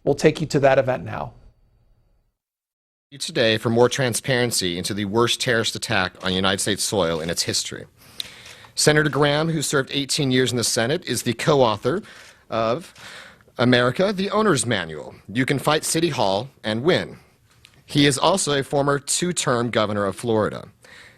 We'll take you to that event now. Today for more transparency into the worst terrorist attack on United States soil in its history. Senator Graham, who served 18 years in the Senate, is the co-author of America, the Owner's Manual. You can fight City Hall and win. He is also a former two-term governor of Florida.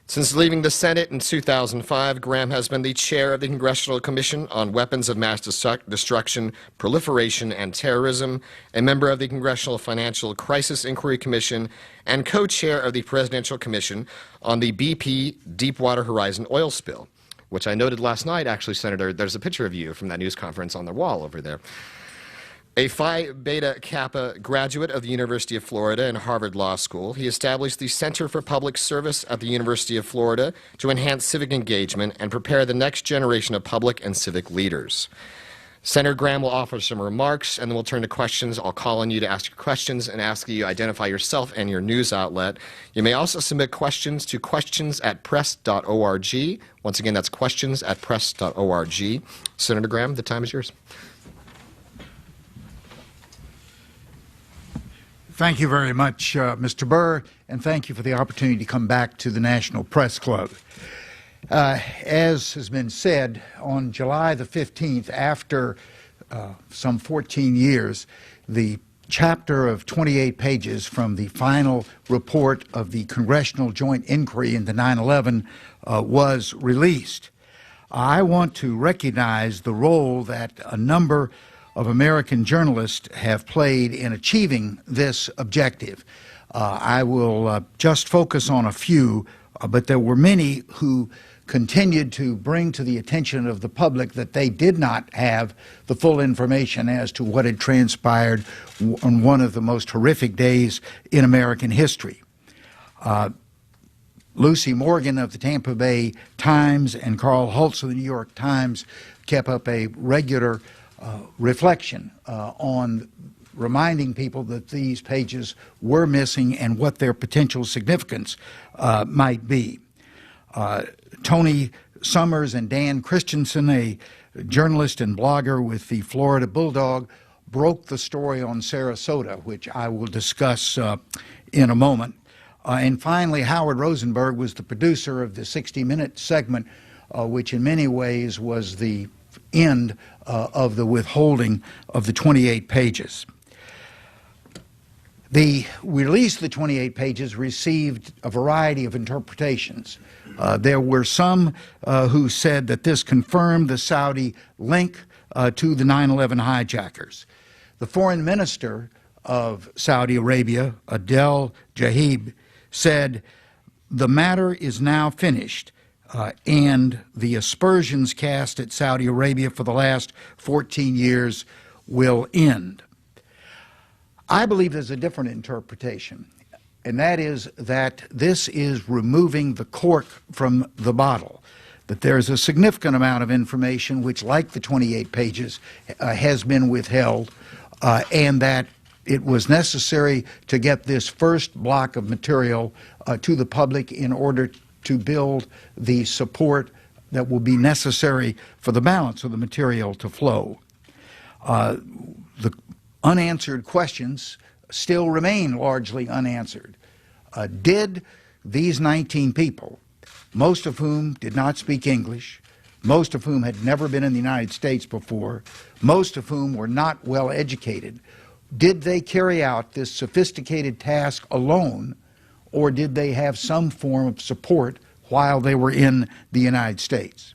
Since leaving the Senate in 2005, Graham has been the chair of the Congressional Commission on Weapons of Mass Destruction, Proliferation, and Terrorism, a member of the Congressional Financial Crisis Inquiry Commission, and co-chair of the Presidential Commission on the BP Deepwater Horizon oil spill, which I noted last night, actually, Senator, there's a picture of you from that news conference on the wall over there. A Phi Beta Kappa graduate of the University of Florida and Harvard Law School, he established the Center for Public Service at the University of Florida to enhance civic engagement and prepare the next generation of public and civic leaders. Senator Graham will offer some remarks, and then we'll turn to questions. I'll call on you to ask your questions and ask you identify yourself and your news outlet. You may also submit questions to questions@press.org. Once again, that's questions@press.org. Senator Graham, the time is yours. Thank you very much, Mr. Burr, and thank you for the opportunity to come back to the National Press Club. As has been said, on July the 15th, after some 14 years, the chapter of 28 pages from the final report of the Congressional Joint Inquiry into 9/11 was released. I want to recognize the role that a number of American journalists have played in achieving this objective. I will just focus on a few, but there were many who continued to bring to the attention of the public that they did not have the full information as to what had transpired on one of the most horrific days in American history. Lucy Morgan of the Tampa Bay Times and Carl Hultz of the New York Times kept up a regular reflection on reminding people that these pages were missing and what their potential significance might be. Tony Summers and Dan Christensen, a journalist and blogger with the Florida Bulldog, broke the story on Sarasota, which I will discuss in a moment. And finally, Howard Rosenberg was the producer of the 60-minute segment, which in many ways was the end of the withholding of the 28 pages. The release of the 28 pages received a variety of interpretations. There were some who said that this confirmed the Saudi link to the 9/11 hijackers. The foreign minister of Saudi Arabia, Adel Jahib, said, "The matter is now finished, and the aspersions cast at Saudi Arabia for the last 14 years will end." I believe there's a different interpretation, and that is that this is removing the cork from the bottle, that there's a significant amount of information which, like the 28 pages, has been withheld, and that it was necessary to get this first block of material to the public in order to build the support that will be necessary for the balance of the material to flow. The unanswered questions still remain largely unanswered. Did these 19 people, most of whom did not speak English, most of whom had never been in the United States before, most of whom were not well educated, did they carry out this sophisticated task alone, or did they have some form of support while they were in the United States?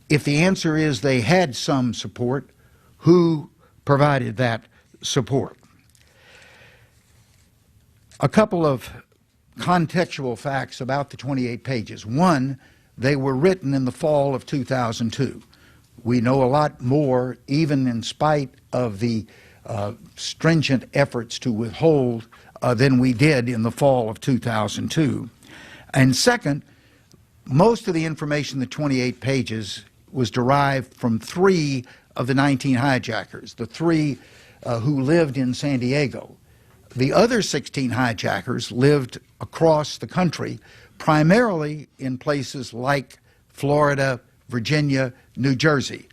If the answer is they had some support, who provided that support? A couple of contextual facts about the 28 pages. One, they were written in the fall of 2002. We know a lot more, even in spite of the stringent efforts to withhold, than we did in the fall of 2002. And second, most of the information in the 28 pages was derived from 3 of the 19 hijackers, the 3 who lived in San Diego. The other 16 hijackers lived across the country, primarily in places like Florida, Virginia, New Jersey.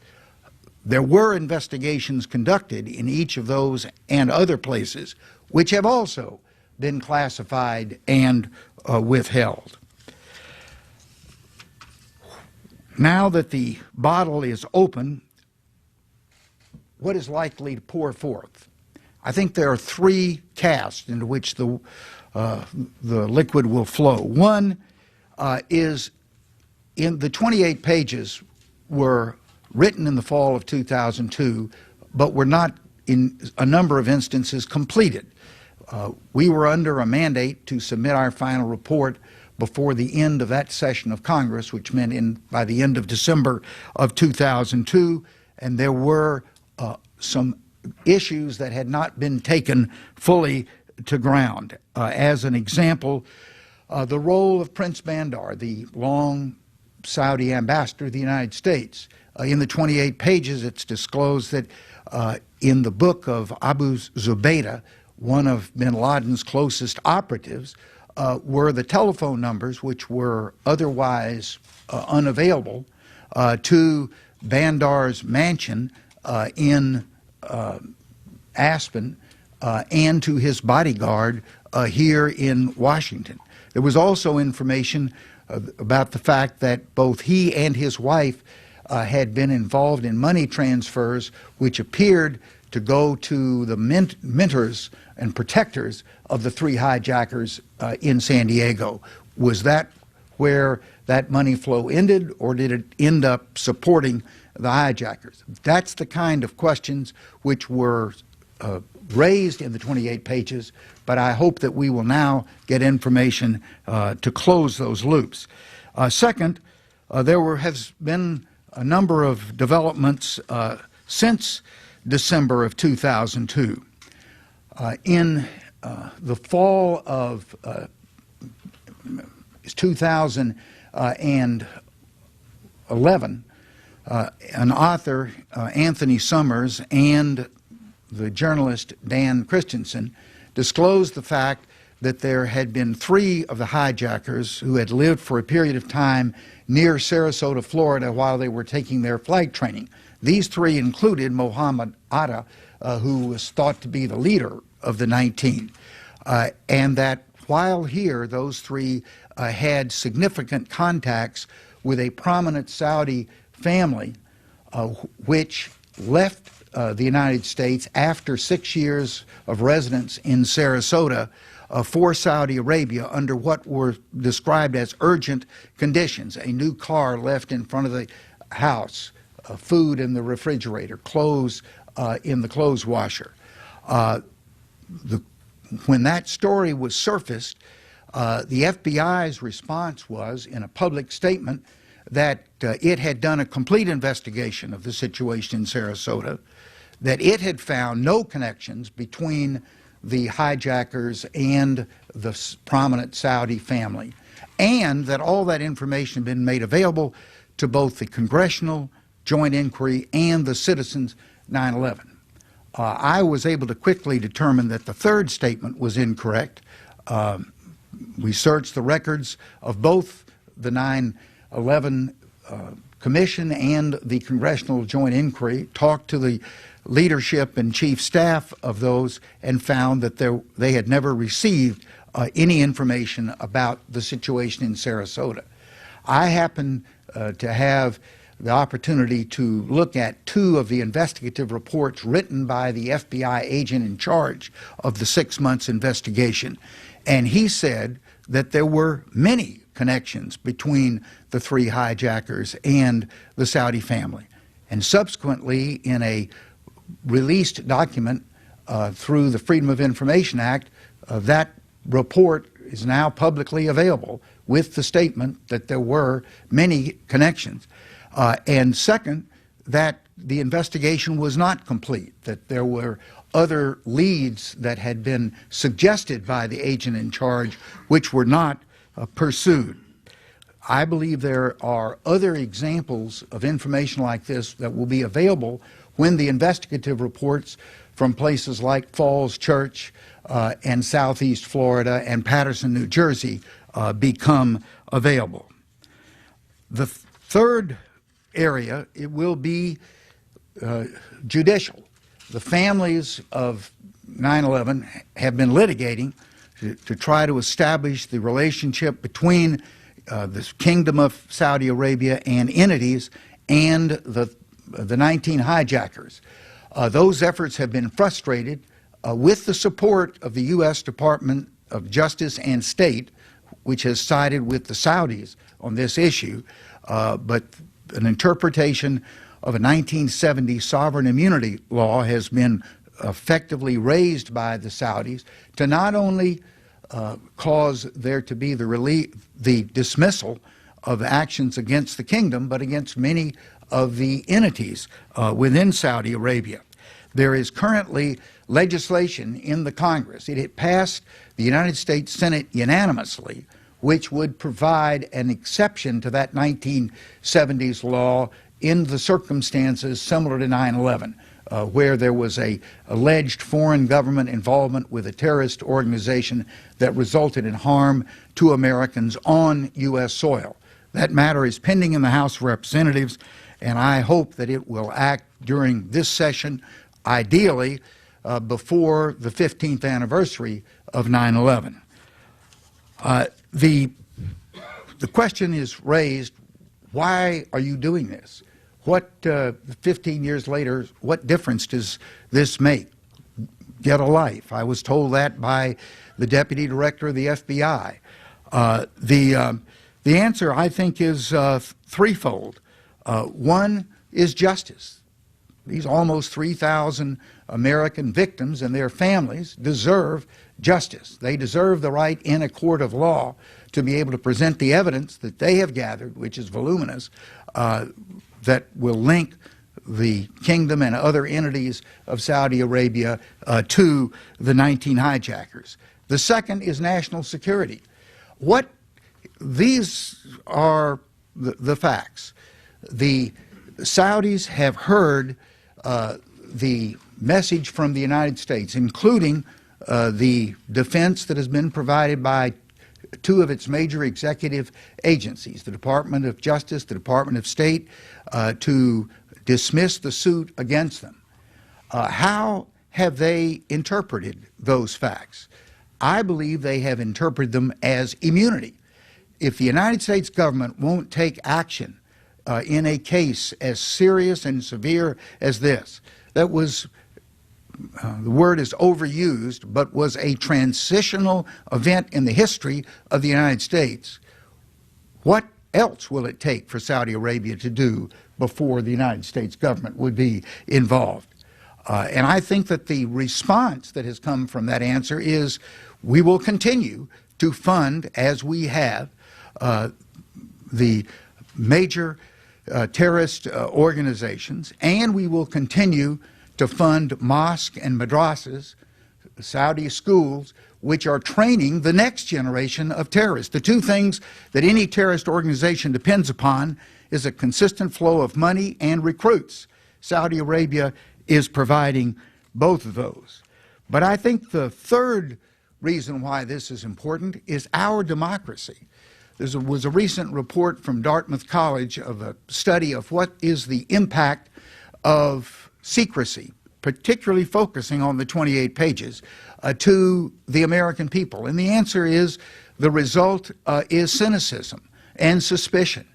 There were investigations conducted in each of those and other places, which have also been classified and withheld. Now that the bottle is open, what is likely to pour forth? I think there are three casks into which the liquid will flow. One is in the 28 pages were written in the fall of 2002, but were not in a number of instances completed. We were under a mandate to submit our final report before the end of that session of Congress, which meant by the end of December of 2002, and there were some issues that had not been taken fully to ground. As an example, the role of Prince Bandar, the long Saudi ambassador to the United States. In the 28 pages, it's disclosed that in the book of Abu Zubaydah, one of bin Laden's closest operatives, were the telephone numbers which were otherwise unavailable to Bandar's mansion in Aspen and to his bodyguard here in Washington. There was also information about the fact that both he and his wife had been involved in money transfers which appeared to go to the mentors and protectors of the three hijackers in San Diego. Was that where that money flow ended, or did it end up supporting the hijackers? That's the kind of questions which were raised in the 28 pages, but I hope that we will now get information to close those loops. Second, there has been a number of developments since December of 2002. In the fall of 2011, an author, Anthony Summers, and the journalist Dan Christensen disclosed the fact that there had been three of the hijackers who had lived for a period of time near Sarasota, Florida, while they were taking their flight training. These three included Mohammed Atta, who was thought to be the leader of the 19, and that while here, those three had significant contacts with a prominent Saudi family which left the United States after 6 years of residence in Sarasota for Saudi Arabia under what were described as urgent conditions. A new car left in front of the house, food in the refrigerator, clothes in the clothes washer. When that story was surfaced, the FBI's response was, in a public statement, that it had done a complete investigation of the situation in Sarasota, that it had found no connections between the hijackers and the prominent Saudi family, and that all that information had been made available to both the Congressional Joint Inquiry and the Citizens 9/11. I was able to quickly determine that the third statement was incorrect. We searched the records of both the 9/11 Commission and the Congressional Joint Inquiry, talked to the leadership and chief staff of those, and found that they had never received any information about the situation in Sarasota. I happen to have the opportunity to look at two of the investigative reports written by the FBI agent in charge of the 6 months investigation, and he said that there were many connections between the three hijackers and the Saudi family. And subsequently, in a released document through the Freedom of Information Act, that report is now publicly available with the statement that there were many connections. And second, that the investigation was not complete, that there were other leads that had been suggested by the agent in charge which were not pursued. I believe there are other examples of information like this that will be available when the investigative reports from places like Falls Church and Southeast Florida and Patterson, New Jersey become available. The third area, it will be judicial. The families of 9/11 have been litigating to try to establish the relationship between the Kingdom of Saudi Arabia and entities and the 19 hijackers. Those efforts have been frustrated with the support of the U.S. Department of Justice and State, which has sided with the Saudis on this issue, but an interpretation of a 1970 sovereign immunity law has been effectively raised by the Saudis to not only cause there to be the dismissal of actions against the kingdom, but against many of the entities within Saudi Arabia. There is currently legislation in the Congress. It had passed the United States Senate unanimously, which would provide an exception to that 1970s law in the circumstances similar to 9/11, where there was a alleged foreign government involvement with a terrorist organization that resulted in harm to Americans on U.S. soil. That matter is pending in the House of Representatives, and I hope that it will act during this session, ideally before the 15th anniversary of 9/11. The question is raised, why are you doing this? What, 15 years later, what difference does this make? Get a life. I was told that by the Deputy Director of the FBI. The answer, I think, is threefold. One is justice. These almost 3,000 American victims and their families deserve justice. They deserve the right in a court of law to be able to present the evidence that they have gathered, which is voluminous, that will link the kingdom and other entities of Saudi Arabia to the 19 hijackers. The second is national security. These are the facts. The Saudis have heard the message from the United States, including the defense that has been provided by two of its major executive agencies, the Department of Justice, the Department of State, to dismiss the suit against them. How have they interpreted those facts? I believe they have interpreted them as immunity. If the United States government won't take action in a case as serious and severe as this, that was, the word is overused, but was a transitional event in the history of the United States, what else will it take for Saudi Arabia to do before the United States government would be involved? And I think that the response that has come from that answer is we will continue to fund, as we have, the major terrorist organizations, and we will continue to fund mosques and madrasas, Saudi schools, which are training the next generation of terrorists. The two things that any terrorist organization depends upon is a consistent flow of money and recruits. Saudi Arabia is providing both of those. But I think the third reason why this is important is our democracy. There was a recent report from Dartmouth College of a study of what is the impact of secrecy, particularly focusing on the 28 pages, to the American people. And the answer is the result is cynicism and suspicion,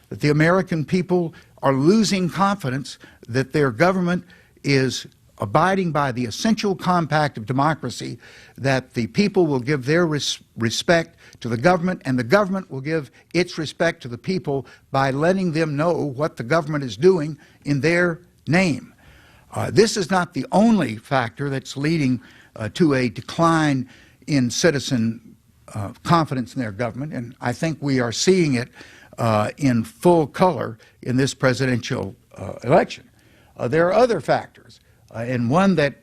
that the American people are losing confidence that their government is abiding by the essential compact of democracy, that the people will give their respect to the government, and the government will give its respect to the people by letting them know what the government is doing in their name. This is not the only factor that's leading to a decline in citizen confidence in their government, and I think we are seeing it in full color in this presidential election. There are other factors, and one that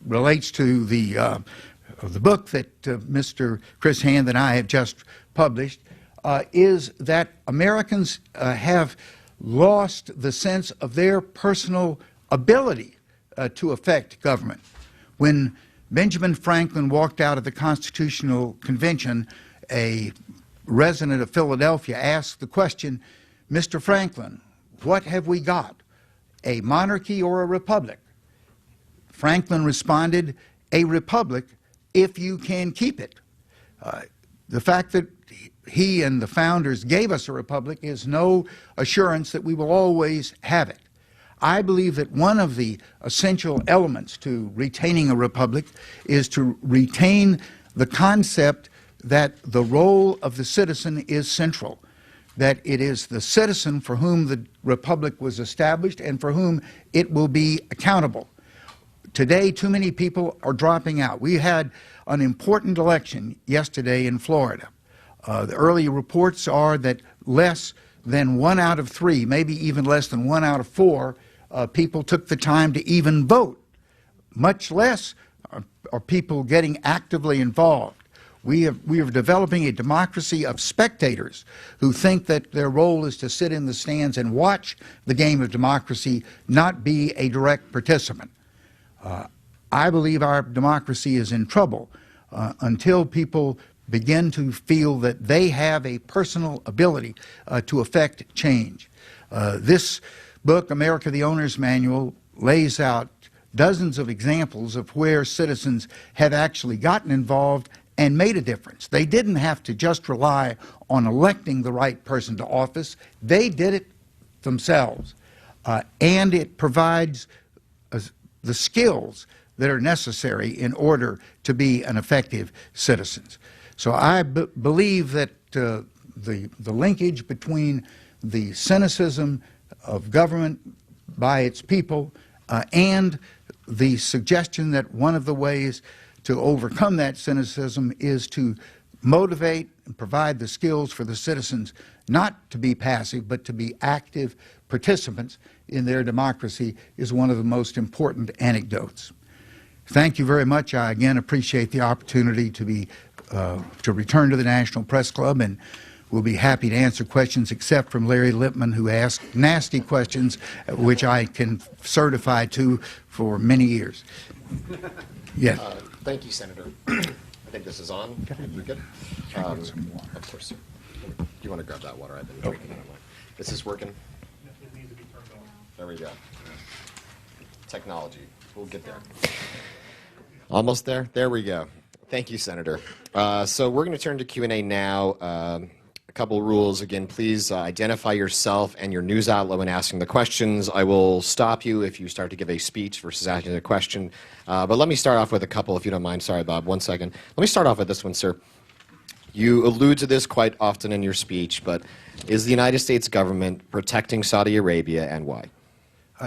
relates to the book that Mr. Chris Hand and I have just published, is that Americans have lost the sense of their personal ability to affect government. When Benjamin Franklin walked out of the Constitutional Convention, a resident of Philadelphia asked the question, "Mr. Franklin, what have we got?" a monarchy or a republic? Franklin responded, a republic if you can keep it. The fact that he and the founders gave us a republic is no assurance that we will always have it. I believe that one of the essential elements to retaining a republic is to retain the concept that the role of the citizen is central, that it is the citizen for whom the republic was established and for whom it will be accountable. Today, too many people are dropping out. We had an important election yesterday in Florida. The early reports are that less than 1 out of 3, maybe even less than 1 out of 4 people took the time to even vote. Much less are people getting actively involved. We are developing a democracy of spectators who think that their role is to sit in the stands and watch the game of democracy, not be a direct participant. I believe our democracy is in trouble until people begin to feel that they have a personal ability to affect change. This book, America the Owner's Manual, lays out dozens of examples of where citizens have actually gotten involved and made a difference. They didn't have to just rely on electing the right person to office. They did it themselves. And it provides the skills that are necessary in order to be an effective citizen. So I believe that the linkage between the cynicism of government by its people and the suggestion that one of the ways to overcome that cynicism is to motivate and provide the skills for the citizens not to be passive but to be active participants in their democracy is one of the most important anecdotes. Thank you very much. I again appreciate the opportunity to return to the National Press Club, and we'll be happy to answer questions except from Larry Lippman, who asked nasty questions, which I can certify to for many years. Yes. Thank you, Senator. I think this is on. You good? Of course, sir. Do you want to grab that water? I've been drinking it. This is working? It needs to be turned on. There we go. Technology. We'll get there. Almost there? There we go. Thank you, Senator. So we're going to turn to Q&A now. A couple of rules. Again, please identify yourself and your news outlet when asking the questions. I will stop you if you start to give a speech versus asking a question. But let me start off with a couple, if you don't mind. Sorry, Bob. 1 second. Let me start off with this one, sir. You allude to this quite often in your speech, but is the United States government protecting Saudi Arabia, and why?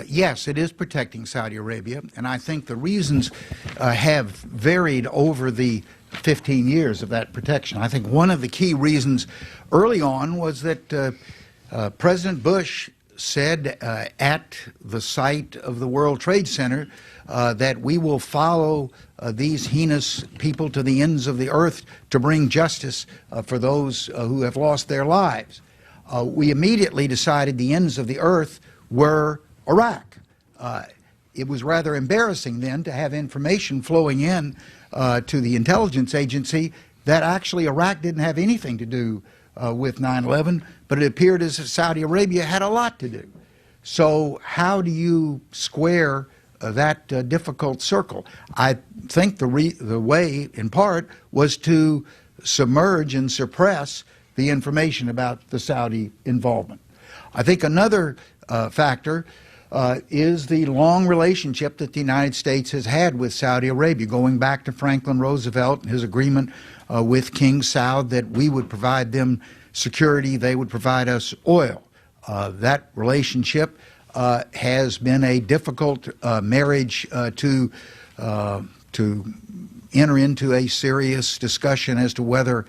Yes, it is protecting Saudi Arabia, and I think the reasons have varied over the 15 years of that protection. I think one of the key reasons early on was that President Bush said at the site of the World Trade Center that we will follow these heinous people to the ends of the earth to bring justice for those who have lost their lives. We immediately decided the ends of the earth were Iraq. It was rather embarrassing then to have information flowing in to the intelligence agency that actually Iraq didn't have anything to do with 9/11, but it appeared as if Saudi Arabia had a lot to do. So how do you square that difficult circle? I think the way, in part, was to submerge and suppress the information about the Saudi involvement. I think another factor is the long relationship that the United States has had with Saudi Arabia, going back to Franklin Roosevelt and his agreement with King Saud that we would provide them security, they would provide us oil. That relationship has been a difficult marriage to enter into a serious discussion as to whether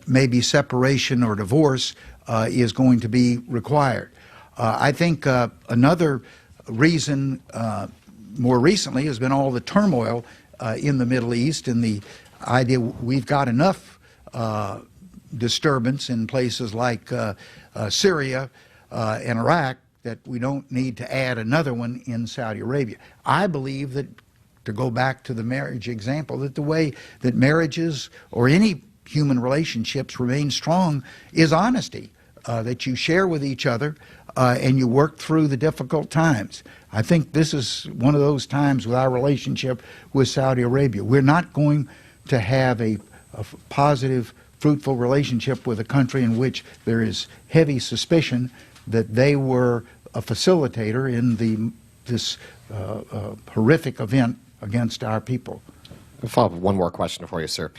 maybe separation or divorce is going to be required. I think another reason more recently has been all the turmoil in the Middle East and the idea we've got enough disturbance in places like Syria and Iraq that we don't need to add another one in Saudi Arabia. I believe that, to go back to the marriage example, that the way that marriages or any human relationships remain strong is honesty. that you share with each other, and you work through the difficult times. I think this is one of those times with our relationship with Saudi Arabia. We're not going to have a positive, fruitful relationship with a country in which there is heavy suspicion that they were a facilitator in this horrific event against our people. I'll follow up with one more question for you, sir.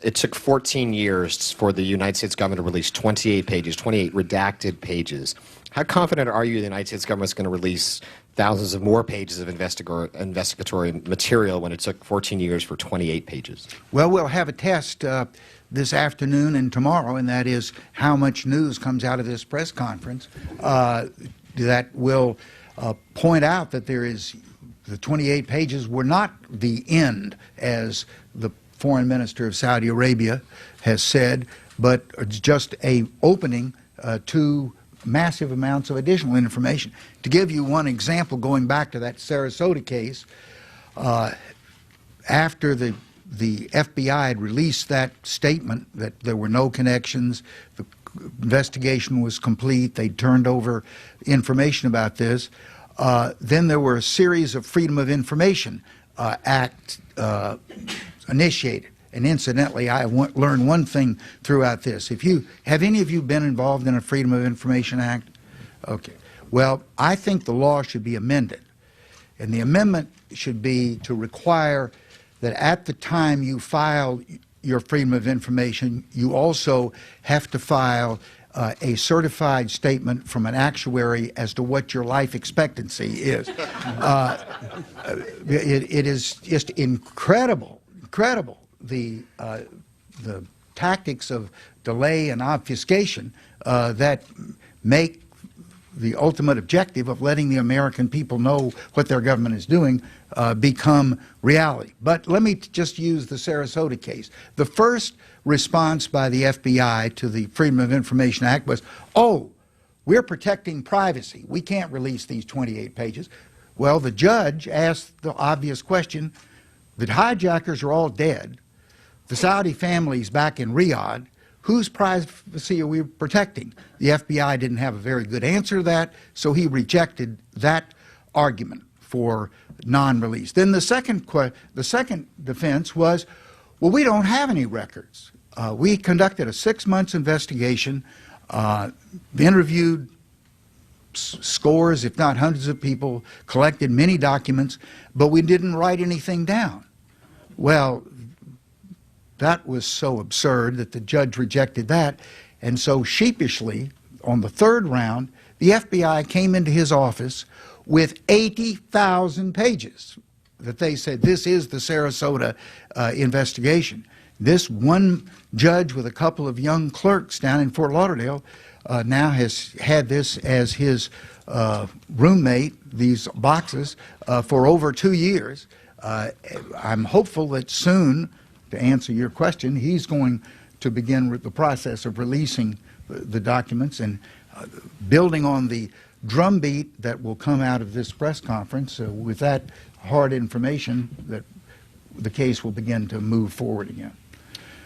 It took 14 years for the United States government to release 28 pages, 28 redacted pages. How confident are you the United States government is going to release thousands of more pages of investigatory material when it took 14 years for 28 pages? Well, we'll have a test this afternoon and tomorrow, and that is how much news comes out of this press conference that will point out that the 28 pages were not the end, as the foreign minister of Saudi Arabia has said, but it's just a opening to massive amounts of additional information. To give you one example, going back to that Sarasota case, after the FBI had released that statement that there were no connections, the investigation was complete, they turned over information about this, then there were a series of Freedom of Information Act initiated. And incidentally, I learned one thing throughout this. Have any of you been involved in a Freedom of Information Act? Okay. Well, I think the law should be amended. And the amendment should be to require that at the time you file your Freedom of Information, you also have to file a certified statement from an actuary as to what your life expectancy is. It is just incredible the tactics of delay and obfuscation that make the ultimate objective of letting the American people know what their government is doing become reality. But let me just use the Sarasota case. The first response by the FBI to the Freedom of Information Act was, oh, we're protecting privacy. We can't release these 28 pages. Well, the judge asked the obvious question, the hijackers are all dead. The Saudi family's back in Riyadh. Whose privacy are we protecting? The FBI didn't have a very good answer to that, so he rejected that argument for non-release. Then the second defense was, well, we don't have any records. We conducted a 6-month investigation, interviewed scores, if not hundreds of people, collected many documents, but we didn't write anything down. Well, that was so absurd that the judge rejected that, and so sheepishly, on the third round, the FBI came into his office with 80,000 pages that they said, this is the Sarasota investigation. This one judge with a couple of young clerks down in Fort Lauderdale now has had this as his roommate, these boxes, for over 2 years. I'm hopeful that soon, to answer your question, he's going to begin the process of releasing the documents and building on the drumbeat that will come out of this press conference. With that hard information, that the case will begin to move forward again.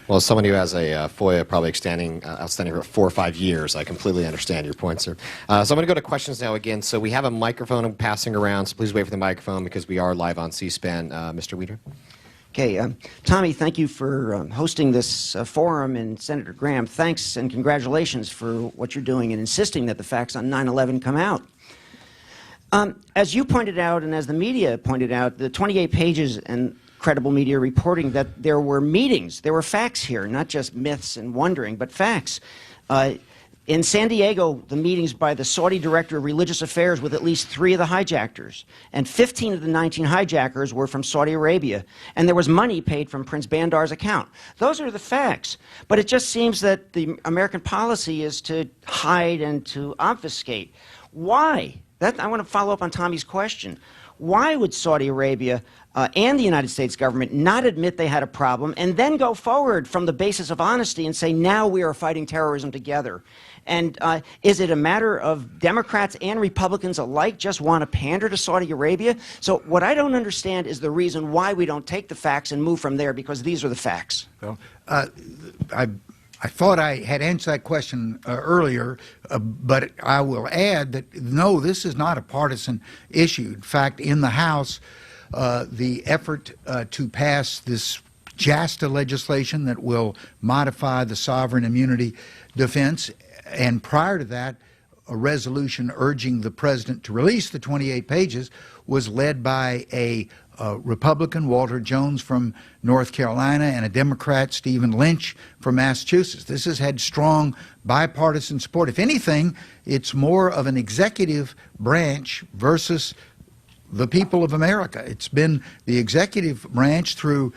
Well, as someone who has a FOIA probably outstanding for 4 or 5 years, I completely understand your point, sir. So I'm going to go to questions now again. So we have a microphone passing around, so please wait for the microphone because we are live on C-SPAN. Mr. Weeder? Okay, Tommy, thank you for hosting this forum, and Senator Graham, thanks and congratulations for what you're doing and insisting that the facts on 9/11 come out. As you pointed out, and as the media pointed out, the 28 pages and credible media reporting that there were meetings, there were facts here, not just myths and wondering, but facts. In San Diego, the meetings by the Saudi Director of Religious Affairs with at least 3 of the hijackers, and 15 of the 19 hijackers were from Saudi Arabia, and there was money paid from Prince Bandar's account. Those are the facts, but it just seems that the American policy is to hide and to obfuscate. Why? I want to follow up on Tommy's question. Why would Saudi Arabia and the United States government not admit they had a problem and then go forward from the basis of honesty and say, now we are fighting terrorism together? And is it a matter of Democrats and Republicans alike just want to pander to Saudi Arabia? So what I don't understand is the reason why we don't take the facts and move from there, because these are the facts. Well, I thought I had answered that question earlier, but I will add that, no, this is not a partisan issue. In fact, in the House, the effort to pass this JASTA legislation that will modify the sovereign immunity defense, and prior to that, a resolution urging the president to release the 28 pages, was led by a Republican, Walter Jones from North Carolina, and a Democrat, Stephen Lynch from Massachusetts. This has had strong bipartisan support. If anything, it's more of an executive branch versus the people of America. It's been the executive branch through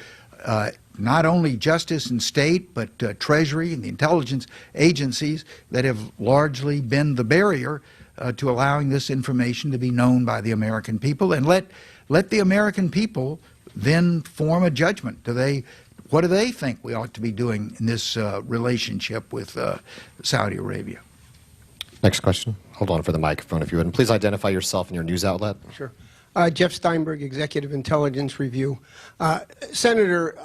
not only justice and state, but Treasury and the intelligence agencies that have largely been the barrier to allowing this information to be known by the American people, and let the American people then form a judgment. What do they think we ought to be doing in this relationship with Saudi Arabia? Next question. Hold on for the microphone, if you would. And please identify yourself and your news outlet. Sure. Jeff Steinberg, Executive Intelligence Review. Senator,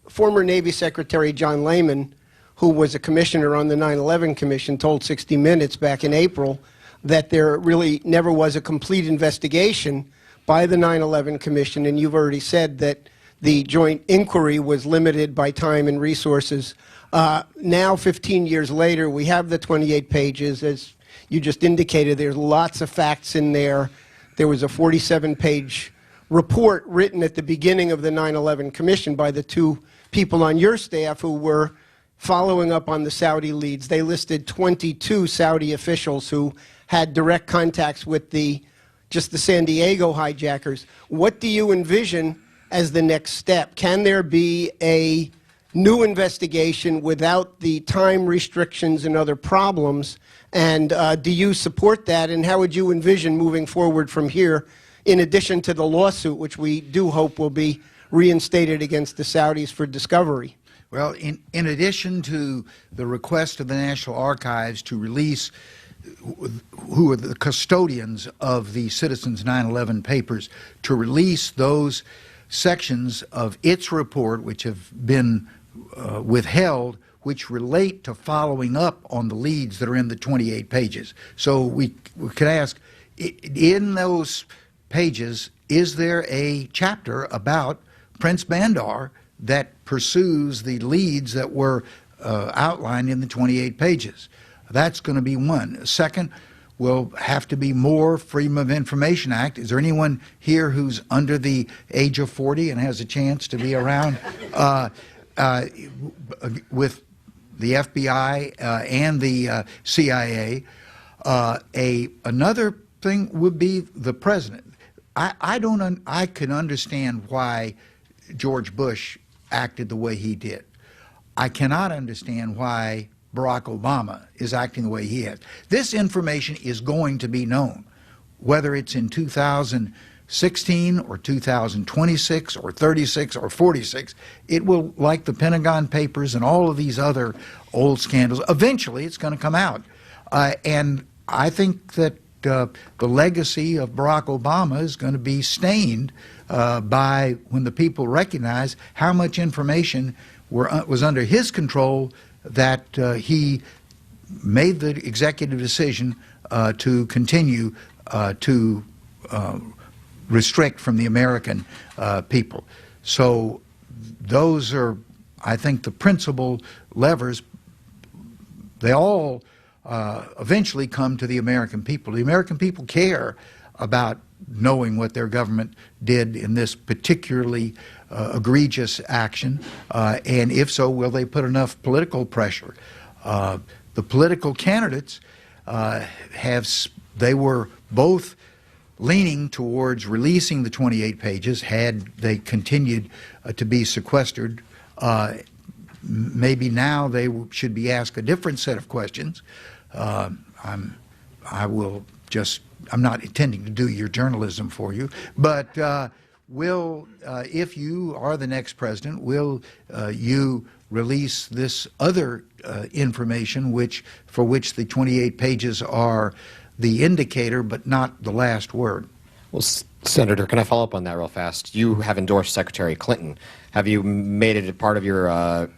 former Navy Secretary John Lehman, who was a commissioner on the 9/11 Commission, told 60 Minutes back in April that there really never was a complete investigation by the 9/11 Commission, and you've already said that the joint inquiry was limited by time and resources. Now, 15 years later, we have the 28 pages. As you just indicated, there's lots of facts in there. There was a 47-page report written at the beginning of the 9/11 Commission by the two people on your staff who were following up on the Saudi leads. They listed 22 Saudi officials who had direct contacts with just the San Diego hijackers. What do you envision as the next step? Can there be a new investigation without the time restrictions and other problems? And do you support that? And how would you envision moving forward from here, in addition to the lawsuit, which we do hope will be reinstated against the Saudis for discovery? Well, in addition to the request of the National Archives to release who are the custodians of the Citizens 9/11 papers, to release those sections of its report which have been withheld, which relate to following up on the leads that are in the 28 pages. So we could ask, in those pages, is there a chapter about Prince Bandar that pursues the leads that were outlined in the 28 pages? That's going to be one. Second, will have to be more Freedom of Information Act. Is there anyone here who's under the age of 40 and has a chance to be around with the FBI and the CIA? Another thing would be the president. I can understand why George Bush acted the way he did. I cannot understand why Barack Obama is acting the way he is. This information is going to be known, whether it's in 2016 or 2026 or 36 or 46. It will, like the Pentagon Papers and all of these other old scandals, eventually it's going to come out. And I think that the legacy of Barack Obama is going to be stained by when the people recognize how much information was under his control, that he made the executive decision to continue to restrict from the American people. So those are, I think, the principal levers. They all eventually come to the American people. The American people care about knowing what their government did in this particularly egregious action, and if so, will they put enough political pressure? The political candidates they were both leaning towards releasing the 28 pages had they continued to be sequestered. Maybe now they should be asked a different set of questions. I'm not intending to do your journalism for you, but if you are the next president, will you release this other information for which the 28 pages are the indicator but not the last word? Well, Senator, can I follow up on that real fast? You have endorsed Secretary Clinton. Have you made it a part of your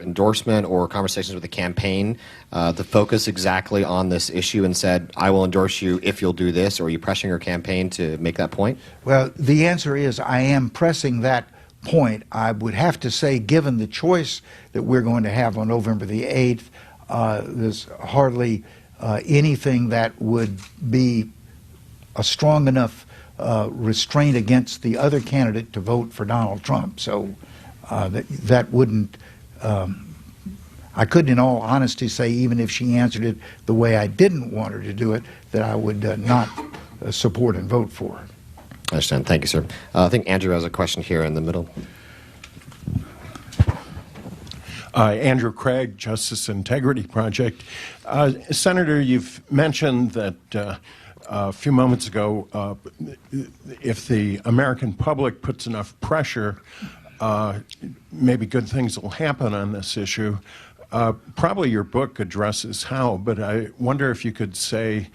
endorsement or conversations with the campaign to focus exactly on this issue and said, I will endorse you if you'll do this, or are you pressing your campaign to make that point? Well, the answer is I am pressing that point. I would have to say, given the choice that we're going to have on November the 8th, there's hardly anything that would be a strong enough restraint against the other candidate to vote for Donald Trump. So that wouldn't, I couldn't in all honesty say, even if she answered it the way I didn't want her to do it, that I would not support and vote for her. I understand. Thank you, sir. I think Andrew has a question here in the middle. Andrew Craig, Justice Integrity Project. Senator, you've mentioned that a few moments ago, if the American public puts enough pressure, maybe good things will happen on this issue. Probably your book addresses how, but I wonder if you could say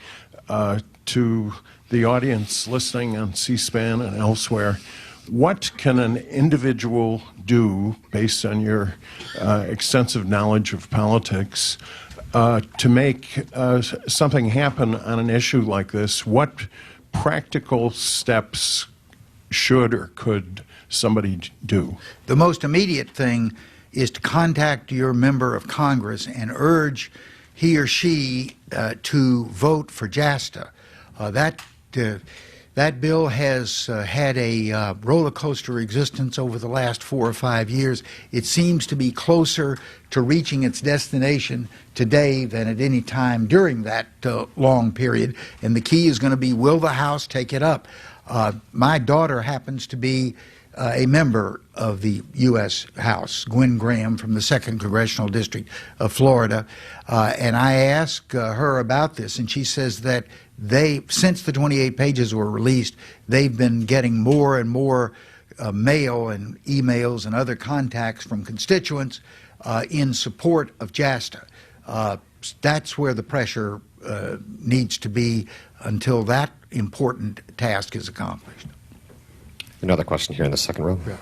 to the audience listening on C-SPAN and elsewhere, what can an individual do, based on your extensive knowledge of politics, to make something happen on an issue like this? What practical steps should or could somebody do? The most immediate thing is to contact your member of Congress and urge he or she to vote for JASTA. That bill has had a roller coaster existence over the last 4 or 5 years. It seems to be closer to reaching its destination today than at any time during that long period. And the key is going to be, will the House take it up? My daughter happens to be a member of the U.S. House, Gwen Graham from the 2nd Congressional District of Florida, and I asked her about this, and she says that since the 28 pages were released, they've been getting more and more mail and emails and other contacts from constituents in support of JASTA. That's where the pressure needs to be until that important task is accomplished. Another question here in the second row. Yeah.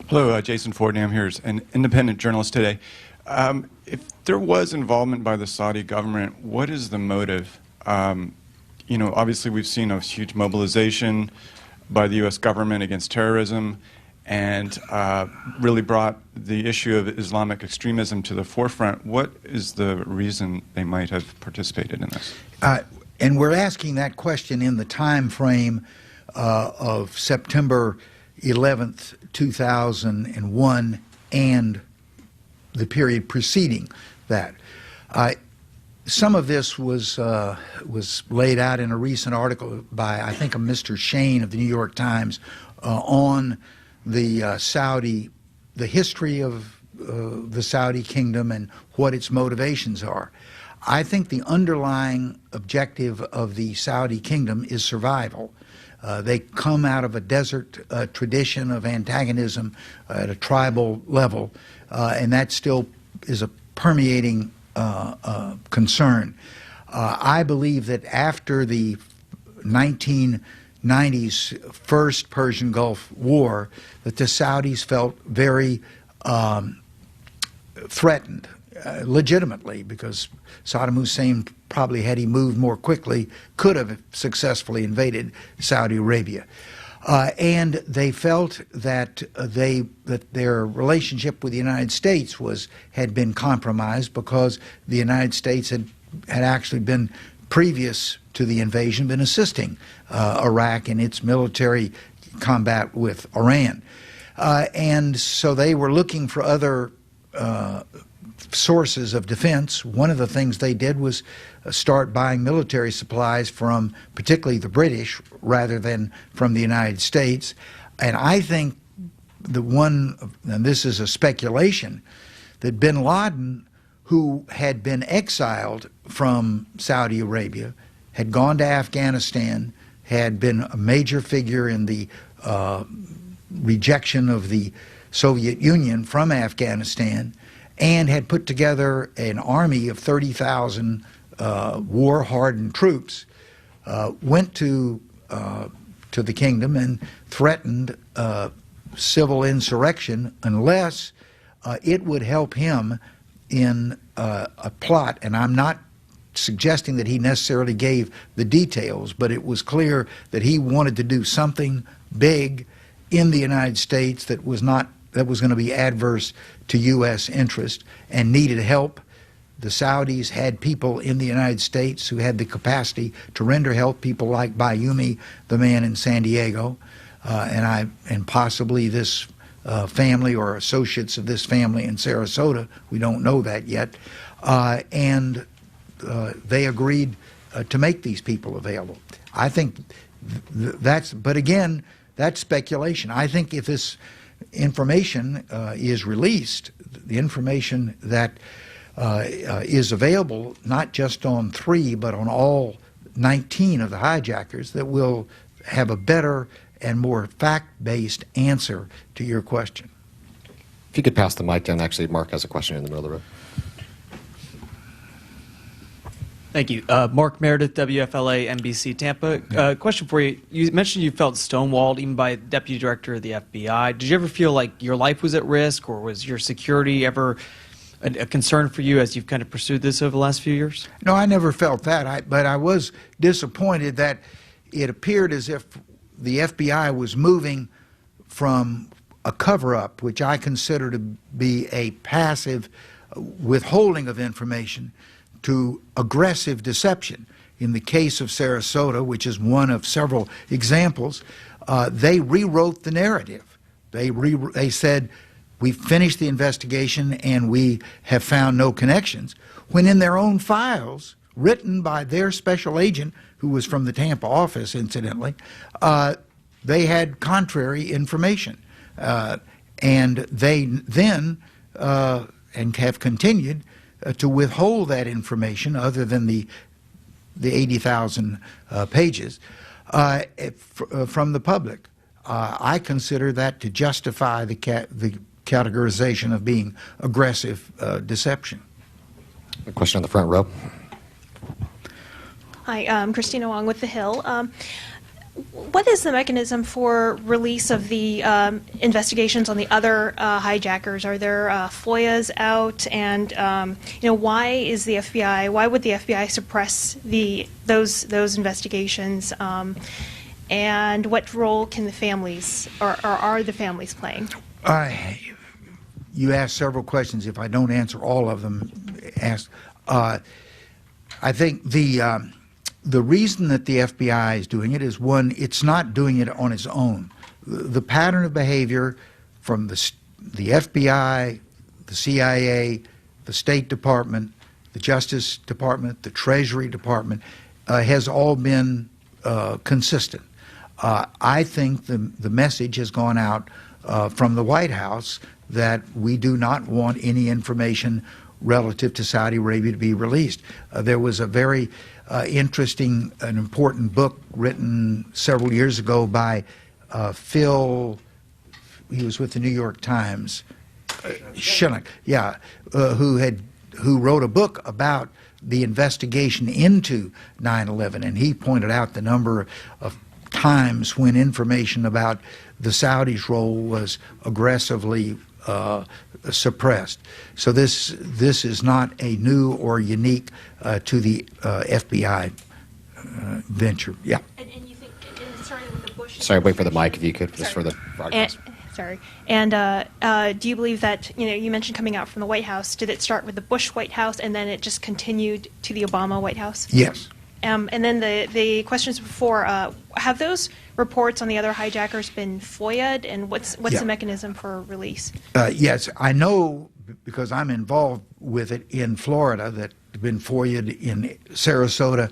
Hello, Jason Ford. I'm here as an independent journalist today. If there was involvement by the Saudi government, what is the motive? You know, obviously we've seen a huge mobilization by the U.S. government against terrorism and really brought the issue of Islamic extremism to the forefront. What is the reason they might have participated in this? And we're asking that question in the time frame of September 11th, 2001 and the period preceding that. Some of this was laid out in a recent article by, I think, a Mr. Shane of the New York Times on the the history of the Saudi kingdom and what its motivations are. I think the underlying objective of the Saudi kingdom is survival. They come out of a desert tradition of antagonism at a tribal level, and that still is a permeating concern. I believe that after the 1990s first Persian Gulf War, that the Saudis felt very threatened, legitimately, because Saddam Hussein probably, had he moved more quickly, could have successfully invaded Saudi Arabia. And they felt that their relationship with the United States had been compromised because the United States had actually been, previous to the invasion, been assisting Iraq in its military combat with Iran. And so they were looking for other sources of defense. One of the things they did was start buying military supplies from particularly the British rather than from the United States. And I think and this is a speculation, that bin Laden, who had been exiled from Saudi Arabia, had gone to Afghanistan, had been a major figure in the rejection of the Soviet Union from Afghanistan, and had put together an army of 30,000 war-hardened troops, went to to the kingdom and threatened civil insurrection unless it would help him in a plot. And I'm not suggesting that he necessarily gave the details, but it was clear that he wanted to do something big in the United States that was going to be adverse to U.S. interest and needed help. The Saudis had people in the United States who had the capacity to render help, people like Bayoumi, the man in San Diego, and possibly this family or associates of this family in Sarasota. We don't know that yet. And they agreed to make these people available. I think but again, that's speculation. I think if this information is released, the information that is available not just on 3 but on all 19 of the hijackers, that will have a better and more fact-based answer to your question. If you could pass the mic down, actually, Mark has a question in the middle of the room. Thank you. Mark Meredith, WFLA NBC Tampa. Question for you. You mentioned you felt stonewalled even by the Deputy Director of the FBI. Did you ever feel like your life was at risk, or was your security ever a concern for you as you've kind of pursued this over the last few years? No, I never felt that. But I was disappointed that it appeared as if the FBI was moving from a cover-up, which I consider to be a passive withholding of information, to aggressive deception. In the case of Sarasota, which is one of several examples, they rewrote the narrative. They said, we finished the investigation and we have found no connections, when in their own files, written by their special agent, who was from the Tampa office, incidentally, they had contrary information. And they then, and have continued, to withhold that information, other than the 80,000 pages, from the public. I consider that to justify the categorization of being aggressive deception. A question on the front row. Hi, I'm Christina Wong with The Hill. What is the mechanism for release of the investigations on the other hijackers? Are there FOIAs out? And why is the FBI? Why would the FBI suppress those investigations? And what role can the families, or are the families playing? You asked several questions. If I don't answer all of them, ask. I think the reason that the FBI is doing it is, one, it's not doing it on its own. The pattern of behavior from the FBI, the CIA, the State Department, the Justice Department, the Treasury Department has all been consistent. I think the message has gone out from the White House that we do not want any information relative to Saudi Arabia to be released. There was a very interesting and important book written several years ago by Phil, he was with the New York Times, Schilling, yeah, who wrote a book about the investigation into 9/11, and he pointed out the number of times when information about the Saudis' role was aggressively suppressed. So this is not a new or unique to the FBI venture. Yeah. And you think it started with the Bush? Sorry, wait for the mic if you could, just for the broadcast. Sorry. And do you believe that, you mentioned coming out from the White House, did it start with the Bush White House and then it just continued to the Obama White House? Yes. And then the questions before, have those reports on the other hijackers been FOIA'd, and what's the mechanism for release? Yes, I know, because I'm involved with it in Florida, that have been FOIA'd in Sarasota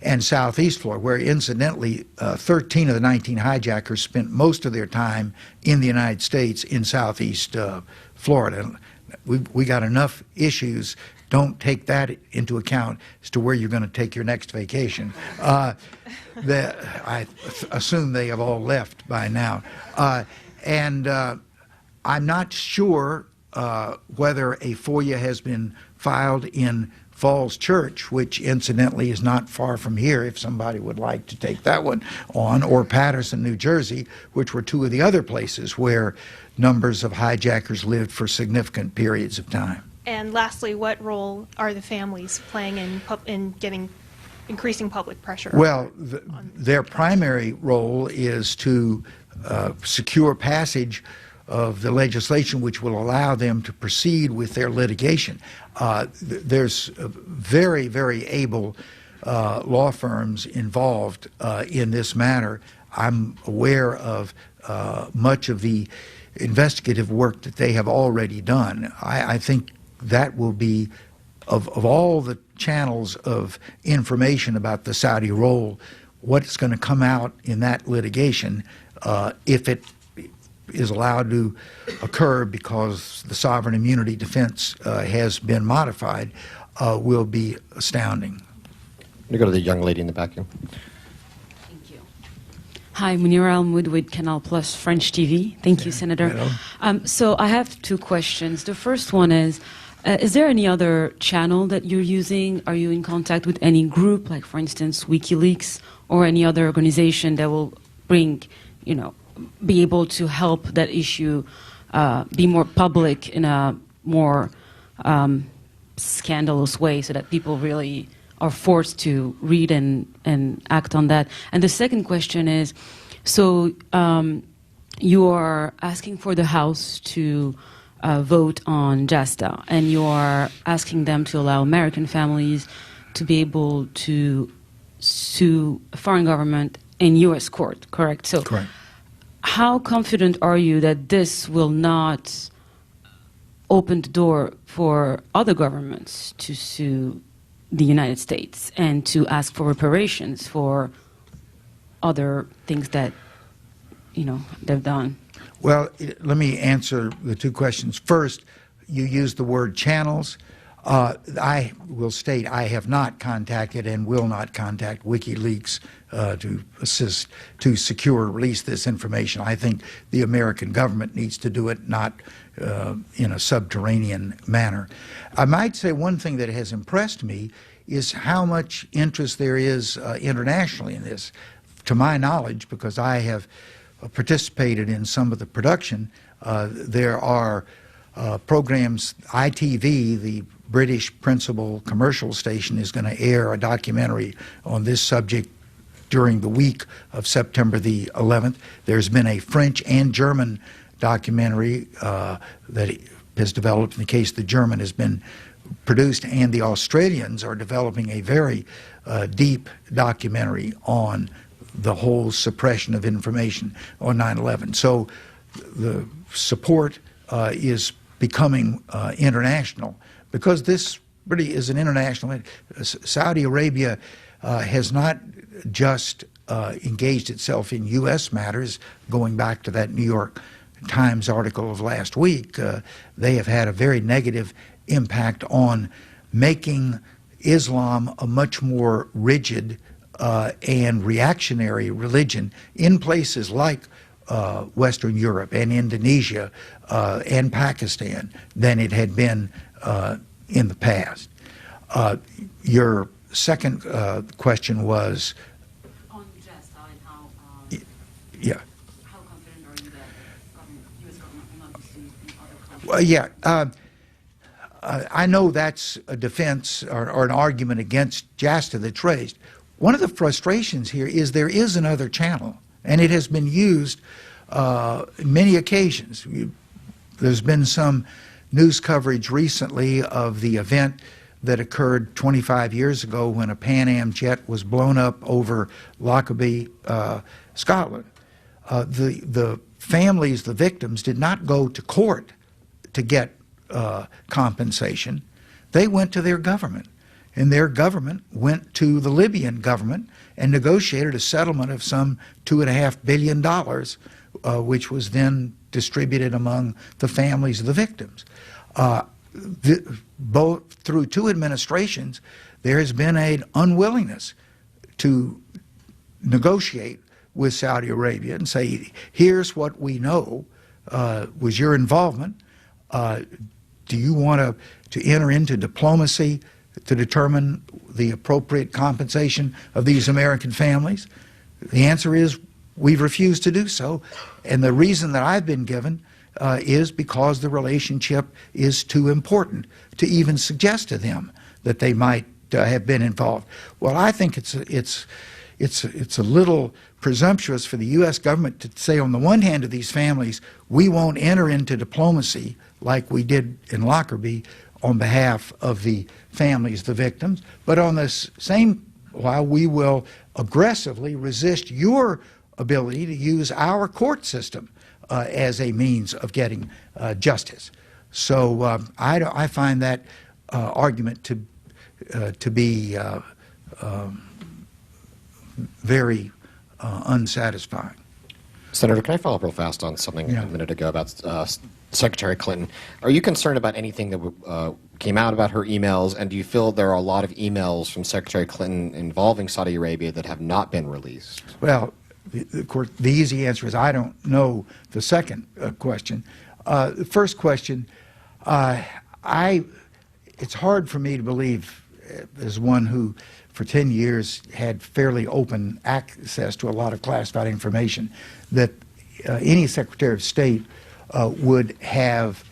and Southeast Florida, where incidentally 13 of the 19 hijackers spent most of their time in the United States in Southeast Florida. We got enough issues. Don't take that into account as to where you're going to take your next vacation. I assume they have all left by now. And I'm not sure whether a FOIA has been filed in Falls Church, which incidentally is not far from here if somebody would like to take that one on, or Paterson, New Jersey, which were two of the other places where numbers of hijackers lived for significant periods of time. And lastly, what role are the families playing in increasing public pressure? Well, their primary role is to secure passage of the legislation which will allow them to proceed with their litigation. There's very, very able law firms involved in this matter. I'm aware of much of the investigative work that they have already done. I think that will be, of all the channels of information about the Saudi role, what's going to come out in that litigation, if it is allowed to occur because the sovereign immunity defense has been modified, will be astounding. We go to the young lady in the back here. Thank you. Hi, Munira Al-Moud with Canal Plus French TV. Thank you, Senator. So I have two questions. The first one is there any other channel that you're using? Are you in contact with any group, like, for instance, WikiLeaks, or any other organization that will bring, be able to help that issue be more public in a more scandalous way, so that people really are forced to read and act on that? And the second question is, so you are asking for the House to vote on JASTA, and you are asking them to allow American families to be able to sue a foreign government in U.S. court, correct? So, Correct. How confident are you that this will not open the door for other governments to sue the United States and to ask for reparations for other things that, they've done? Well, let me answer the two questions. First, you used the word channels. I will state I have not contacted and will not contact WikiLeaks to assist to secure release this information. I think the American government needs to do it, not in a subterranean manner. I might say one thing that has impressed me is how much interest there is internationally in this. To my knowledge, because I have participated in some of the production, there are programs. ITV, the British principal commercial station, is going to air a documentary on this subject during the week of September the 11th. There's been a French and German documentary that has developed. In the case of the German, has been produced, and the Australians are developing a very deep documentary on the whole suppression of information on 9/11. So the support is becoming international, because this really is an international. Saudi Arabia has not just engaged itself in U.S. matters. Going back to that New York Times article of last week, they have had a very negative impact on making Islam a much more rigid and reactionary religion in places like Western Europe and Indonesia and Pakistan than it had been in the past. Your second question was On JASTA and how, yeah. how confident are you that U.S. government will not be sued in other countries? Well, yeah. I know that's a defense or an argument against JASTA that's raised. One of the frustrations here is there is another channel, and it has been used many occasions. There's been some news coverage recently of the event that occurred 25 years ago when a Pan Am jet was blown up over Lockerbie, Scotland. The families, the victims, did not go to court to get compensation. They went to their government, and their government went to the Libyan government and negotiated a settlement of some $2.5 billion, which was then distributed among the families of the victims. Both through two administrations, there has been an unwillingness to negotiate with Saudi Arabia and say, here's what we know was your involvement. Do you want to enter into diplomacy to determine the appropriate compensation of these American families? The answer is we've refused to do so, and the reason that I've been given is because the relationship is too important to even suggest to them that they might have been involved. Well, I think it's a little presumptuous for the U.S. government to say, on the one hand to these families, we won't enter into diplomacy like we did in Lockerbie on behalf of the families, the victims, but on the same while we will aggressively resist your ability to use our court system as a means of getting justice. So I find that argument to be very unsatisfying. Senator, can I follow up real fast on something a minute ago about Secretary Clinton? Are you concerned about anything that came out about her emails, and do you feel there are a lot of emails from Secretary Clinton involving Saudi Arabia that have not been released? Well, of course, the easy answer is I don't know the second question. The first question, it's hard for me to believe, as one who for 10 years had fairly open access to a lot of classified information, that any Secretary of State would have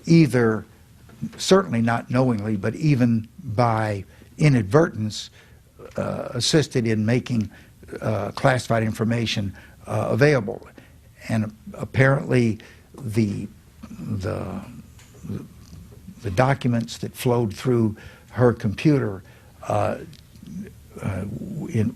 either, certainly not knowingly, but even by inadvertence, assisted in making classified information available. And apparently the documents that flowed through her computer,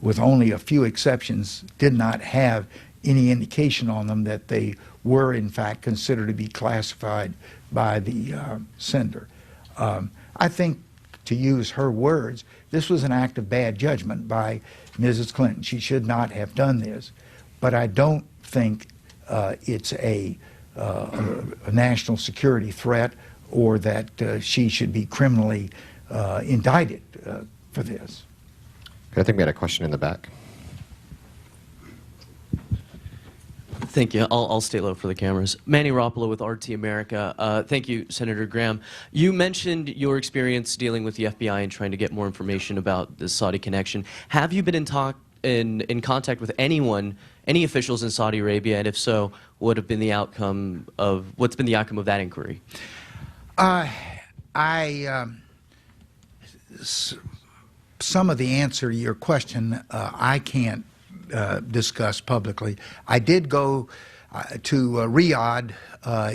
with only a few exceptions, did not have any indication on them that they were in fact considered to be classified by the sender. I think, to use her words, this was an act of bad judgment by Mrs. Clinton. She should not have done this, but I don't think it's a national security threat, or that she should be criminally indicted for this. I think we had a question in the back. Thank you. I'll stay low for the cameras. Manny Roppolo with RT America. Thank you, Senator Graham. You mentioned your experience dealing with the FBI and trying to get more information about the Saudi connection. Have you been in contact with anyone, any officials in Saudi Arabia, and if so, what's been the outcome of that inquiry? Some of the answer to your question I can't discuss publicly. I did go to Riyadh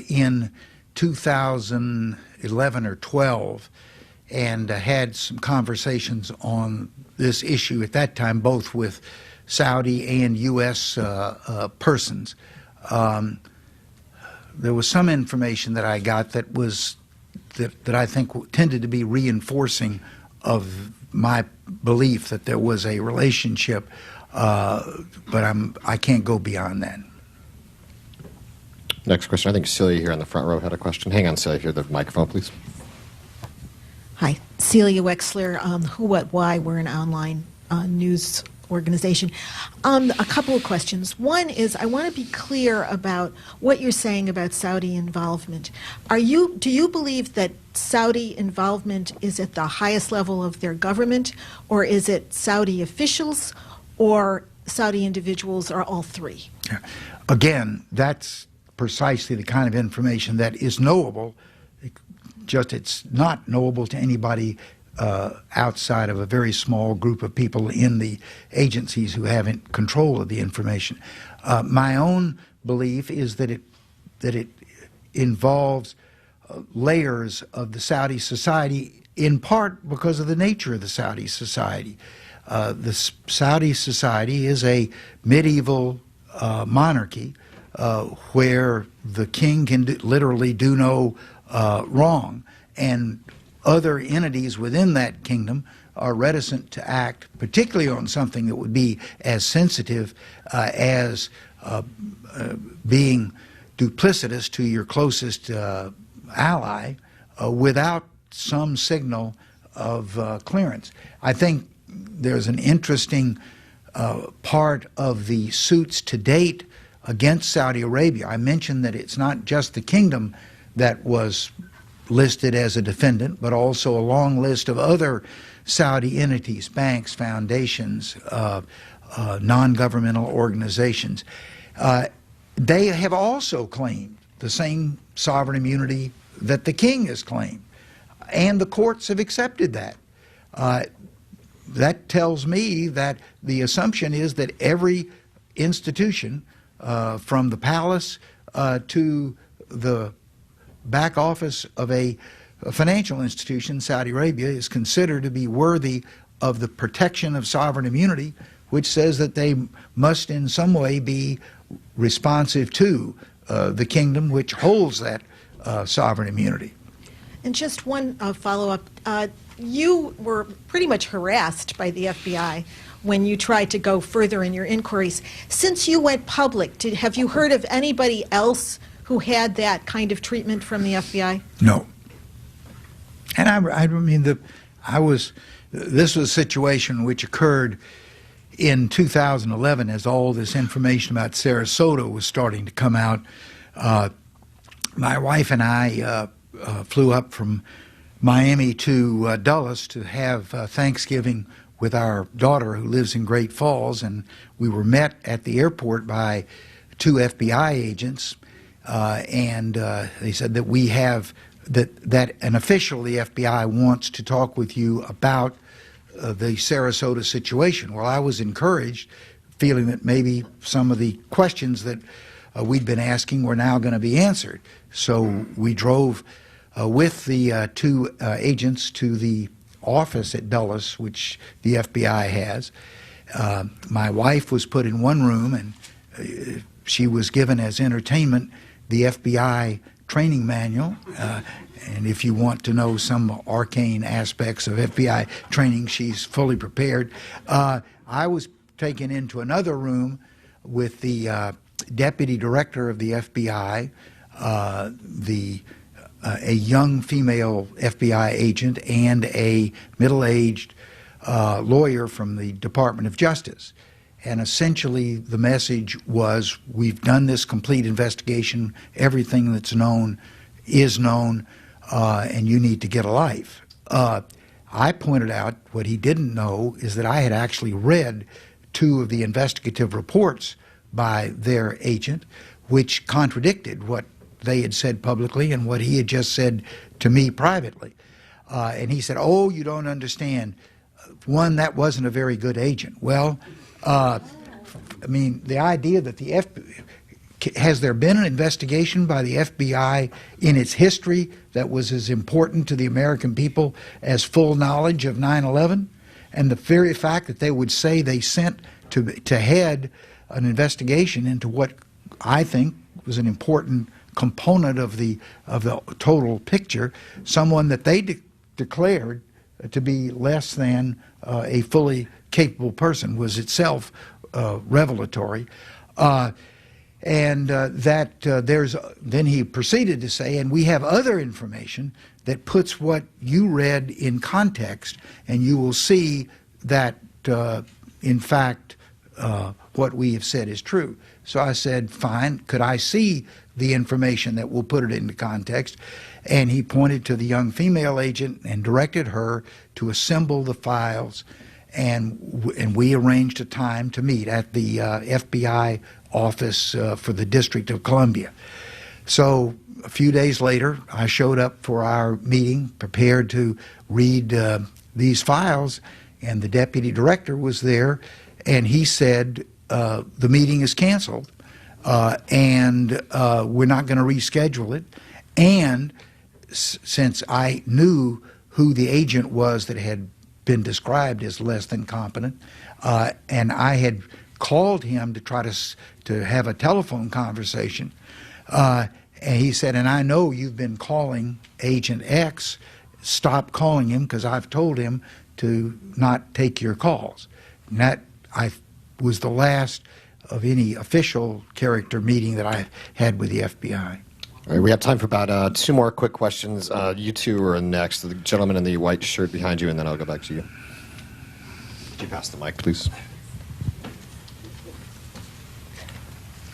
in 2011 or 12 and had some conversations on this issue at that time, both with Saudi and U.S. persons. There was some information that I got that I think tended to be reinforcing of my belief that there was a relationship, but I can't go beyond that. Next question. I think Celia here in the front row had a question. Hang on, Celia, here, the microphone, please. Hi, Celia Wexler, Who, What, Why. We're an online news organization. A couple of questions. One is, I want to be clear about what you're saying about Saudi involvement. Do you believe that Saudi involvement is at the highest level of their government, or is it Saudi officials, or Saudi individuals, or all three? Again, that's precisely the kind of information that is knowable, just it's not knowable to anybody outside of a very small group of people in the agencies who have control of the information. My own belief is that it involves layers of the Saudi society, in part because of the nature of the Saudi society. The Saudi society is a medieval monarchy where the king can literally do no wrong, and other entities within that kingdom are reticent to act, particularly on something that would be as sensitive as being duplicitous to your closest ally without some signal of clearance. I think there's an interesting part of the suits to date against Saudi Arabia. I mentioned that it's not just the kingdom that was listed as a defendant, but also a long list of other Saudi entities, banks, foundations, non-governmental organizations. They have also claimed the same sovereign immunity that the king has claimed, and the courts have accepted that. That tells me that the assumption is that every institution, from the palace to the back office of a financial institution, Saudi Arabia, is considered to be worthy of the protection of sovereign immunity, which says that they must in some way be responsive to the kingdom which holds that sovereign immunity. And just one follow-up. You were pretty much harassed by the FBI when you tried to go further in your inquiries. Since you went public, have you heard of anybody else who had that kind of treatment from the FBI? No. And I mean, this was a situation which occurred in 2011 as all this information about Sarasota was starting to come out. My wife and I flew up from Miami to Dulles to have Thanksgiving with our daughter who lives in Great Falls, and we were met at the airport by two FBI agents, and they said that we have that an official of the FBI wants to talk with you about the Sarasota situation. Well, I was encouraged, feeling that maybe some of the questions that we'd been asking were now going to be answered. So we drove with the two agents to the office at Dulles, which the FBI has. My wife was put in one room, and she was given as entertainment the FBI training manual. And if you want to know some arcane aspects of FBI training, she's fully prepared. I was taken into another room with the deputy director of the FBI, a young female FBI agent, and a middle-aged lawyer from the Department of Justice. And essentially the message was, we've done this complete investigation, everything that's known is known, and you need to get a life. I pointed out what he didn't know is that I had actually read two of the investigative reports by their agent, which contradicted what they had said publicly and what he had just said to me privately. And he said, "Oh, you don't understand. One, that wasn't a very good agent." Well, I mean, the idea that the has there been an investigation by the FBI in its history that was as important to the American people as full knowledge of 9/11? And the very fact that they would say they sent to head an investigation into what I think was an important component of the total picture, someone that they declared to be less than a fully capable person, was itself revelatory. Then he proceeded to say, and we have other information that puts what you read in context, and you will see that, in fact, what we have said is true. So I said, fine, could I see the information that will put it into context? And he pointed to the young female agent and directed her to assemble the files, and we arranged a time to meet at the FBI office for the District of Columbia. So a few days later, I showed up for our meeting, prepared to read these files, and the deputy director was there, and he said, the meeting is canceled, and we're not going to reschedule it. And since I knew who the agent was that had been described as less than competent, and I had called him to try to have a telephone conversation, and he said, and I know you've been calling Agent X, stop calling him because I've told him to not take your calls. And that was the last of any official character meeting that I had with the FBI. All right, we have time for about 2 more quick questions. You two are next. The gentleman in the white shirt behind you, and then I'll go back to you. Could you pass the mic, please?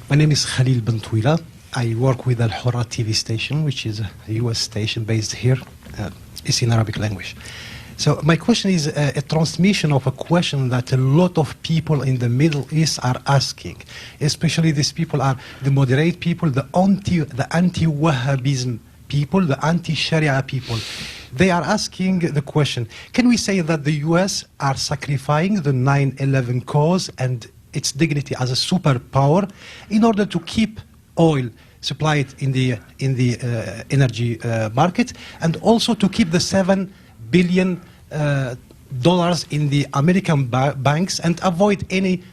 My name is Khalil Bentouila. I work with Al Hura TV station, which is a U.S. station based here. It's in Arabic language. So my question is a transmission of a question that a lot of people in the Middle East are asking. Especially these people are the moderate people, the anti-Wahhabism people, the anti-Sharia people. They are asking the question, can we say that the U.S. are sacrificing the 9/11 cause and its dignity as a superpower in order to keep oil supplied in the energy market, and also to keep the $7 billion in the American banks and avoid any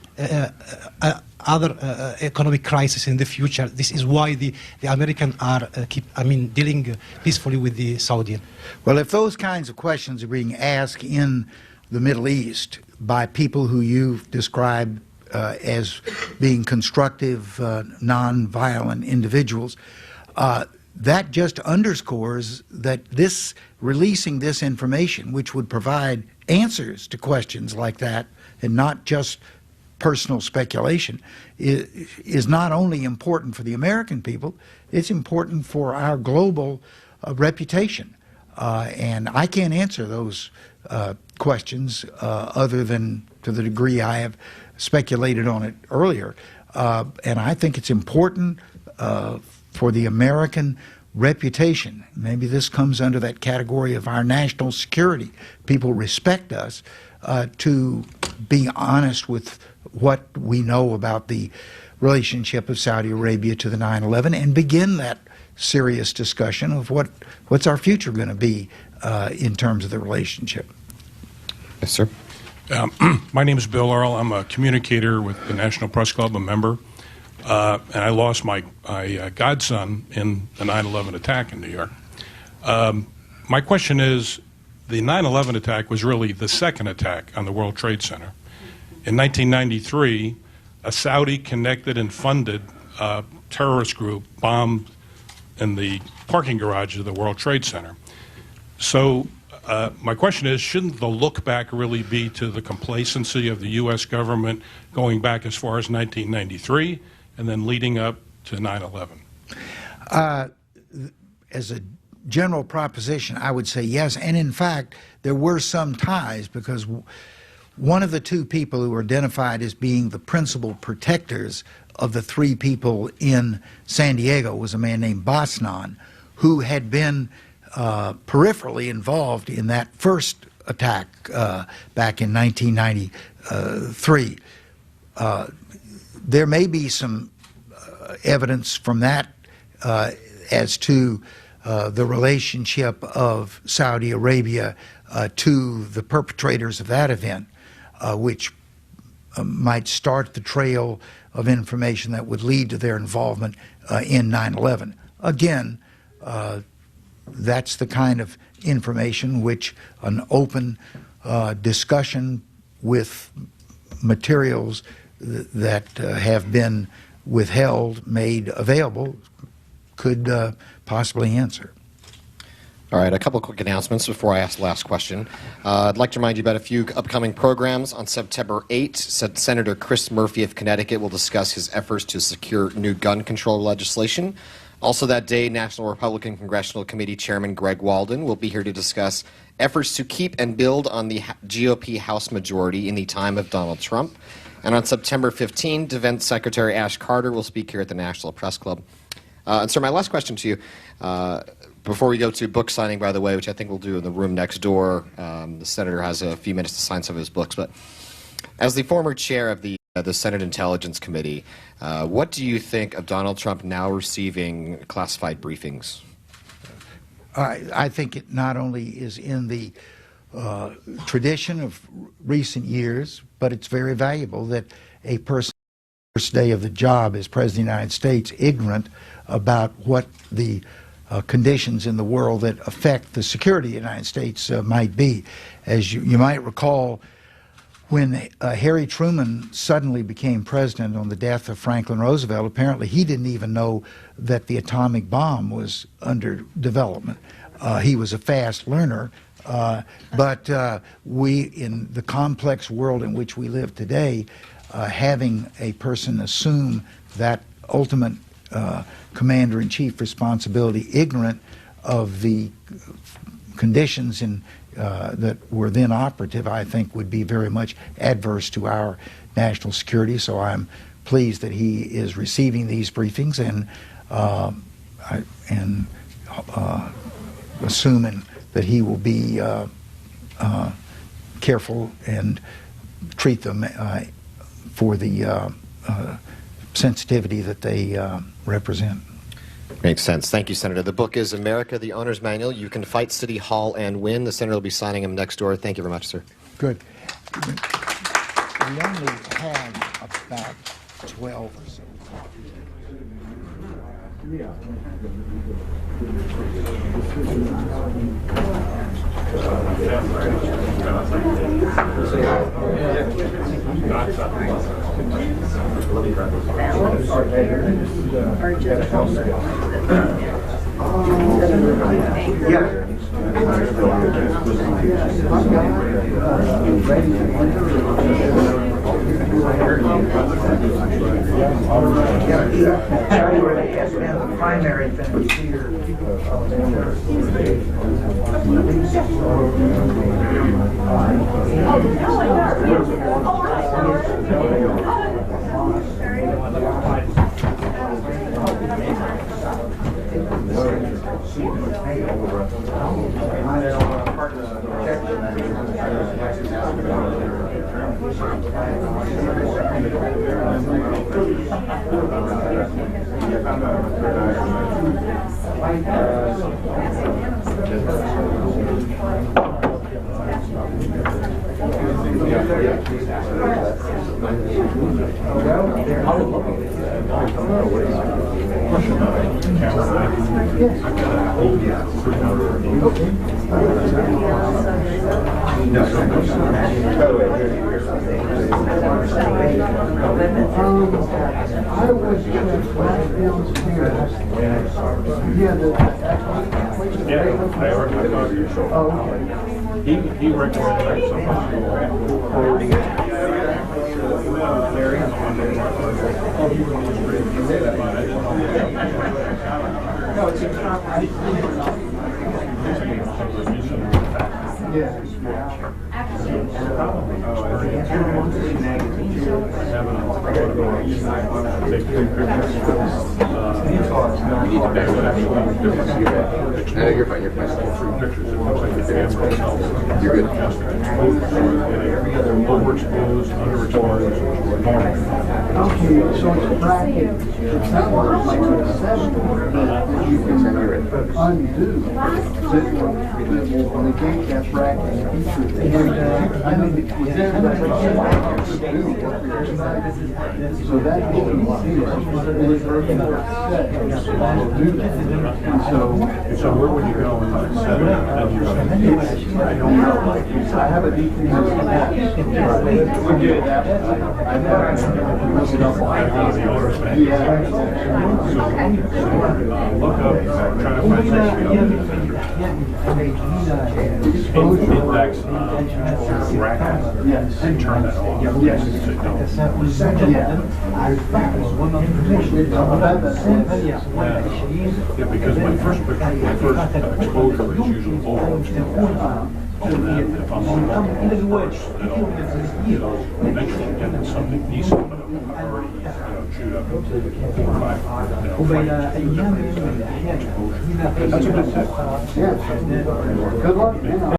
other economic crisis in the future? This is why the Americans are dealing peacefully with the Saudi. Well, if those kinds of questions are being asked in the Middle East by people who you've described as being constructive, non-violent individuals, that just underscores that releasing this information, which would provide answers to questions like that, and not just personal speculation, is not only important for the American people, it's important for our global reputation. And I can't answer those questions other than to the degree I have speculated on it earlier. And I think it's important for the American reputation. Maybe this comes under that category of our national security. People respect us to be honest with what we know about the relationship of Saudi Arabia to the 9/11 and begin that serious discussion of what's our future going to be in terms of the relationship. Yes, sir. My name is Bill Earl. I'm a communicator with the National Press Club, a member. And I lost my godson in the 9/11 attack in New York. My question is, the 9/11 attack was really the second attack on the World Trade Center. In 1993, a Saudi-connected and funded terrorist group bombed in the parking garage of the World Trade Center. So my question is, shouldn't the look back really be to the complacency of the U.S. government going back as far as 1993 and then leading up to 9/11? As a general proposition, I would say yes. And in fact, there were some ties, because one of the two people who were identified as being the principal protectors of the three people in San Diego was a man named Bosnan, who had been peripherally involved in that first attack back in 1993. There may be some evidence from that as to the relationship of Saudi Arabia to the perpetrators of that event, which might start the trail of information that would lead to their involvement in 9/11. Again, that's the kind of information which an open discussion with materials that have been withheld, made available, could possibly answer. All right, a couple quick announcements before I ask the last question. I'd like to remind you about a few upcoming programs. On September 8th, Senator Chris Murphy of Connecticut will discuss his efforts to secure new gun control legislation. Also that day, National Republican Congressional Committee Chairman Greg Walden will be here to discuss efforts to keep and build on the GOP House majority in the time of Donald Trump. And on September 15th, Defense Secretary Ash Carter will speak here at the National Press Club. And so my last question to you, before we go to book signing, by the way, which I think we'll do in the room next door. The senator has a few minutes to sign some of his books. But as the former chair of the Senate Intelligence Committee, what do you think of Donald Trump now receiving classified briefings? I think it not only is in the tradition of recent years, but it's very valuable that a person first day of the job as President of the United States ignorant about what the conditions in the world that affect the security of the United States might be. As you might recall, when Harry Truman suddenly became president on the death of Franklin Roosevelt, apparently he didn't even know that the atomic bomb was under development. He was a fast learner, but we, in the complex world in which we live today, having a person assume that ultimate commander-in-chief responsibility, ignorant of the conditions that were then operative, I think would be very much adverse to our national security. So I'm pleased that he is receiving these briefings, and assuming that he will be careful and treat them for the sensitivity that they represent. Makes sense. Thank you, Senator. The book is America, the Owner's Manual. You can fight City Hall and win. The Senator will be signing them next door. Thank you very much, sir. Good. We only have about 12 or so. The primary beneficiary He recommended You're fine, you're fine. You're good. Overexposed, underexposed, Okay, so it's a bracket. It's not like 6 or 7 that you can undo. When they gave that bracket, I mean, so that means so where would you go in like 7? I don't know. I have a decrease in that. We did that. I've got the owner's manual. yeah. Look up, try to find index bracket and turn that off. Yes. Yeah, because my first exposure is usually overexposed. And then if I'm on multiple bursts, then I'll eventually get something decent, but I'm already chewed up 4 or 5. That's a good tip. Good luck.